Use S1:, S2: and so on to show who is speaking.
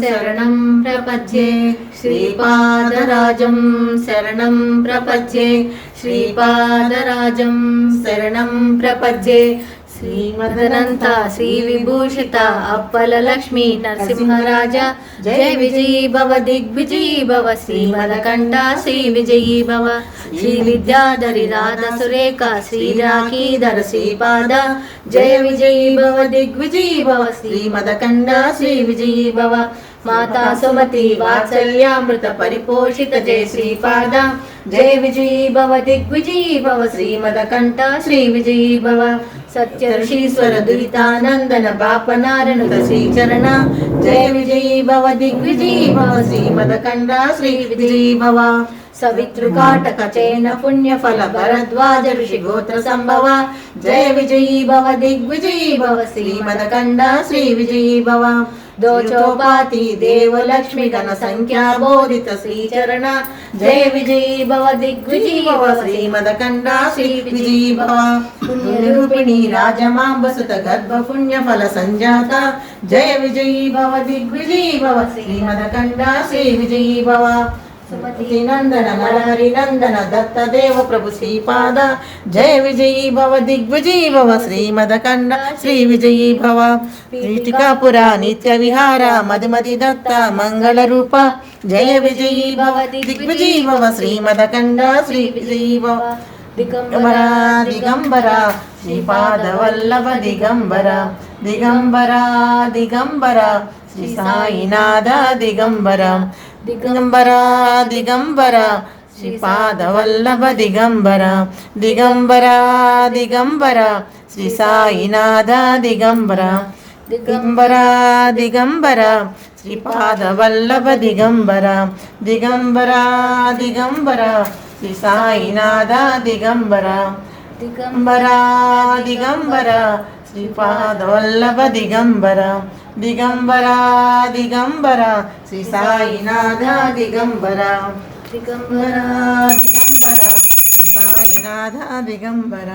S1: శరణం ప్రపద్యే శ్రీపాదరాజం శరణం ప్రపద్యే శ్రీపాదరాజం శరణం ప్రపద్యే శ్రీమదనంత శ్రీ విభూషిత అప్పల లక్ష్మీ నరసింహరాజ జయ విజయీ భవ దిగ్విజయీ భవ శ్రీమదకంఠ శ్రీ విజయీ భవ శ్రీ విద్యాధరి రాధ సురేఖ శ్రీ రాఖీధర శ్రీపాద జయ విజయీ భవ దిగ్విజయీ భవ శ్రీమదకంఠ శ్రీ విజయీ భవ మాతా సుమతి వాత్సల్యామృత పరిపోషిత జయ శ్రీపాద జయ విజయీ భవ దిగ్విజయీ భవ శ్రీమదకంఠ శ్రీ విజయీ భవ సత్య ఋషీశ్వర దురితానందన బాపనారణుత శ్రీచరణ జయ విజయీ భవ దిగ్విజయీ భవ శ్రీమదకంఠ శ్రీ విజయీ భవ సవితృకాటక చైన పుణ్య ఫల భరద్వాజ ఋషి గోత్ర సంభవ జయ విజయీ భవ దిగ్విజయీ భవ శ్రీమదకంఠ శ్రీ విజయీ భవ దోచోపాతి దేవలక్ష్మి గణ సంఖ్యా బోధిత శ్రీచరణ జయ విజయీ భవ దిగ్విజయీ భవ శ్రీమదకంఠ శ్రీ విజయీ భవ పుణ్యరూపిణి రాజమాంబసుత గర్భ పుణ్య ఫల సంజాత జయ విజయీ భవ దిగ్విజయీ భవ శ్రీమదకంఠ శ్రీ విజయీ భవ సుమతి నందన నరహరి నందన దత్త దేవ ప్రభు శ్రీపాద జయ విజయీ భవ దిగ్విజయీ భవ శ్రీమదకంఠ శ్రీ విజయీ భవ పీఠికాపుర నిత్య విహార మధుమతి దత్త మంగళ రూప జయ విజయీ భవ దిగ్విజయీ భవ శ్రీమదకంఠ శ్రీ విజయీ భవ దిగంబర దిగంబర శ్రీపాద వల్లభ దిగంబర దిగంబర దిగంబర శ్రీ సాయినాథ దిగంబర దిగంబర దిగంబర శ్రీపాద వల్లభ దిగంబర దిగంబర దిగంబర శ్రీ సాయినాథ దిగంబర దిగంబర దిగంబర శ్రీపాద వల్లభ దిగంబర దిగంబర దిగంబర శ్రీ సాయినాథ దిగంబర దిగంబర దిగంబర శ్రీపాద వల్లభ దిగంబర దిగంబర దిగంబర శ్రీ సాయినాథ దిగంబర దిగంబర దిగంబర శ్రీ సాయినాథ దిగంబర